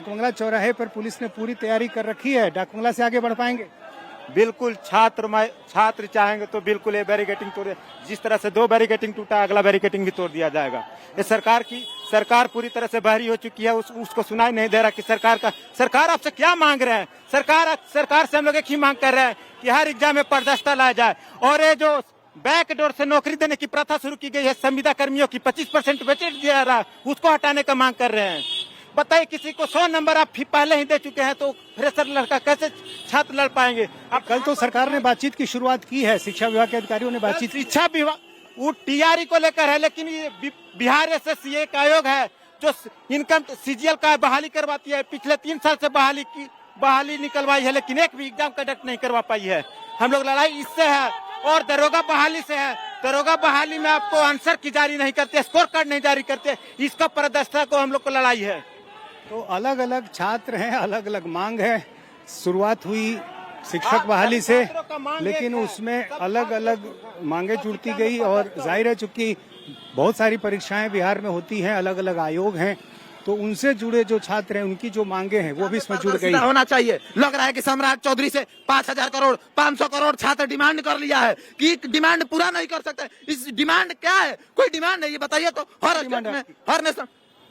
डाकबंगला चौराहे पर पुलिस ने पूरी तैयारी कर रखी है, डाकबंगला से आगे बढ़ पाएंगे? बिल्कुल, छात्र चाहेंगे तो बिल्कुल ये बैरिकेटिंग तोड़, जिस तरह से 2 बैरिकेटिंग टूटा, अगला बैरिकेटिंग भी तोड़ दिया जाएगा। ये सरकार पूरी तरह से बहरी हो चुकी है, उसको सुनाई नहीं दे रहा कि सरकार आपसे क्या मांग रहे हैं। सरकार से हम लोग एक ही मांग कर रहे हैं कि हर एग्जाम में पारदर्शिता लाया जाए, और ये जो बैकडोर से नौकरी देने की प्रथा शुरू की गई है, संविदा कर्मियों की 25% वेटेज दिया रहा, उसको हटाने का मांग कर रहे हैं। बताइए, किसी को 100 नंबर आप पहले ही दे चुके हैं, तो फ्रेशर लड़का कैसे छात्र लड़ पाएंगे? अब कल तो सरकार ने बातचीत की शुरुआत की है, शिक्षा विभाग के अधिकारियों ने बातचीत। शिक्षा विभाग वो टीआरई को लेकर है, लेकिन ये बिहार एसएससी एक आयोग है जो इनकम सीजीएल का बहाली करवाती है। पिछले 3 साल से बहाली निकलवाई है, लेकिन एक भी एग्जाम कंडक्ट नहीं करवा पाई है। हम लोग लड़ाई इससे है, और दरोगा बहाली से है। दरोगा बहाली में आपको आंसर की जारी नहीं करते, स्कोर कार्ड नहीं जारी करते, इसका पारदर्शिता को हम लोग को लड़ाई है। तो अलग अलग छात्र हैं, अलग अलग मांग है। शुरुआत हुई शिक्षक बहाली से, लेकिन उसमें अलग अलग मांगे जुड़ती गई, और जाहिर है चूंकि बहुत सारी परीक्षाएं बिहार में होती हैं, अलग अलग आयोग हैं, तो उनसे जुड़े जो छात्र हैं, उनकी जो मांगे हैं वो भी इसमें जुड़ गई। होना चाहिए। लग रहा है कि सम्राट चौधरी से 5000 करोड़ 500 करोड़ छात्र डिमांड कर लिया है कि डिमांड पूरा नहीं कर सकते। इस डिमांड क्या है? कोई डिमांड नहीं, ये बताइए तो। हर नेशनल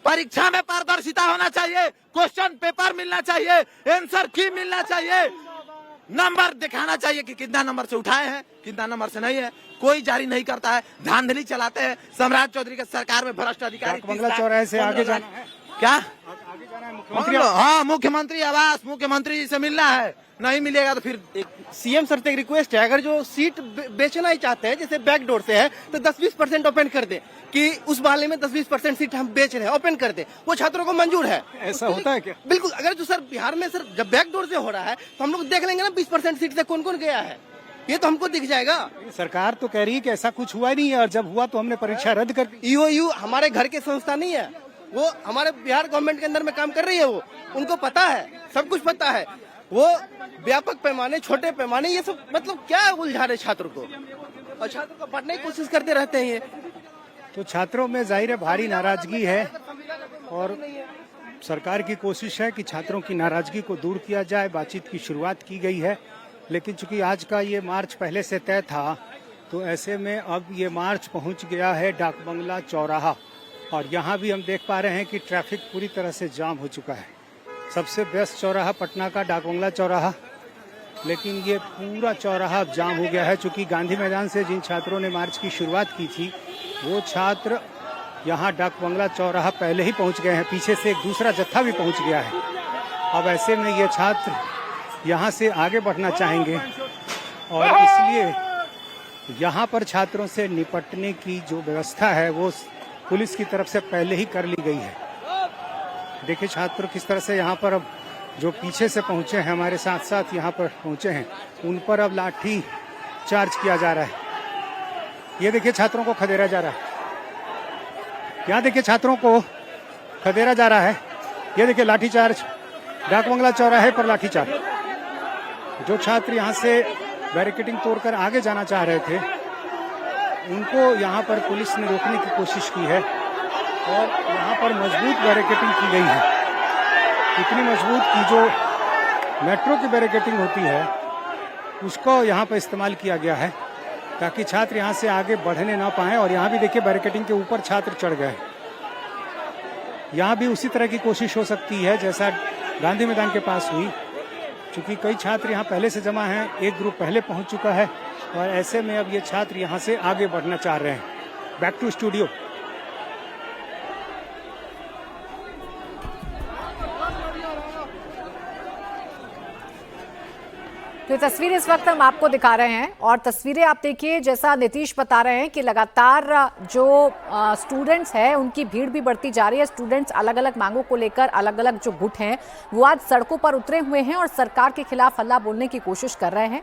परीक्षा में पारदर्शिता होना चाहिए, क्वेश्चन पेपर मिलना चाहिए, आंसर की मिलना चाहिए, नंबर दिखाना चाहिए कि कितना नंबर से उठाए हैं, कितना नंबर से नहीं है। कोई जारी नहीं करता है, धांधली चलाते हैं। सम्राट चौधरी के सरकार में भ्रष्ट अधिकारी। बंगला चौराहे से आगे जाना है, क्या आगे जाना है मुख्यमंत्री? हाँ, मुख्यमंत्री आवास, मुख्यमंत्री जी से मिलना है। नहीं मिलेगा तो फिर सीएम सर से एक रिक्वेस्ट है, अगर जो सीट बेचना ही चाहते हैं, जैसे बैकडोर से है, तो 10-20% ओपन कर दे, कि उस वाले में 10-20% सीट हम बेच रहे हैं, ओपन कर दे। वो छात्रों को मंजूर है। ऐसा होता है क्या? बिल्कुल। अगर जो सर बिहार में सर जब बैकडोर से हो रहा है, तो हम लोग देख लेंगे ना 20% सीट से कौन कौन गया है, ये तो हमको दिख जाएगा। सरकार तो कह रही है कि ऐसा कुछ हुआ नहीं है, और जब हुआ तो हमने परीक्षा रद्द कर दी। ईओयू हमारे घर के संस्था नहीं है, वो हमारे बिहार गवर्नमेंट के अंदर में काम कर रही है। वो उनको पता है, सब कुछ पता है। वो व्यापक पैमाने, छोटे पैमाने, ये सब मतलब क्या उलझा रहे छात्र को, और छात्र को पढ़ने की कोशिश करते रहते हैं। ये तो छात्रों में जाहिर है भारी नाराजगी है, और सरकार की कोशिश है कि छात्रों की नाराजगी को दूर किया जाए। बातचीत की शुरुआत की गई है, लेकिन चूंकि आज का ये मार्च पहले से तय था, तो ऐसे में अब ये मार्च पहुंच गया है डाकबंगला चौराहा, और यहाँ भी हम देख पा रहे हैं कि ट्रैफिक पूरी तरह से जाम हो चुका है। सबसे बेस्ट चौराहा पटना का डाकबंगला चौराहा, लेकिन ये पूरा चौराहा अब जाम हो गया है। चूंकि गांधी मैदान से जिन छात्रों ने मार्च की शुरुआत की थी, वो छात्र यहाँ डाकबंगला चौराहा पहले ही पहुँच गए हैं, पीछे से एक दूसरा जत्था भी पहुँच गया है। अब ऐसे में ये छात्र यहाँ से आगे बढ़ना चाहेंगे, और इसलिए यहाँ पर छात्रों से निपटने की जो व्यवस्था है वो पुलिस की तरफ से पहले ही कर ली गई है। देखिए छात्र किस तरह से यहाँ पर अब जो पीछे से पहुँचे हैं, हमारे साथ साथ यहाँ पर पहुँचे हैं, उन पर अब लाठी चार्ज किया जा रहा है। ये देखिए छात्रों को खदेड़ा जा रहा है, यहाँ देखिए छात्रों को खदेड़ा जा रहा है। ये देखिए लाठी चार्ज, डाकबंगला चौराहे पर लाठी चार्ज। जो छात्र यहाँ से बैरिकेडिंग तोड़कर आगे जाना चाह रहे थे, उनको यहाँ पर पुलिस ने रोकने की कोशिश की है, और यहाँ पर मजबूत बैरिकेडिंग की गई है। इतनी मजबूत कि जो मेट्रो की बैरिकेडिंग होती है उसको यहाँ पर इस्तेमाल किया गया है, ताकि छात्र यहाँ से आगे बढ़ने ना पाएं। और यहाँ भी देखिए बैरिकेडिंग के ऊपर छात्र चढ़ गए। यहाँ भी उसी तरह की कोशिश हो सकती है जैसा गांधी मैदान के पास हुई, क्योंकि कई छात्र यहाँ पहले से जमा हैं, एक ग्रुप पहले पहुँच चुका है, और ऐसे में अब ये छात्र यहाँ से आगे बढ़ना चाह रहे हैं। Back to studio. तो ये तस्वीरें इस वक्त हम आपको दिखा रहे हैं, और तस्वीरें आप देखिए, जैसा नीतीश बता रहे हैं कि लगातार जो स्टूडेंट्स हैं उनकी भीड़ भी बढ़ती जा रही है। स्टूडेंट्स अलग अलग मांगों को लेकर, अलग अलग जो गुट हैं वो आज सड़कों पर उतरे हुए हैं और सरकार के खिलाफ हल्ला बोलने की कोशिश कर रहे हैं।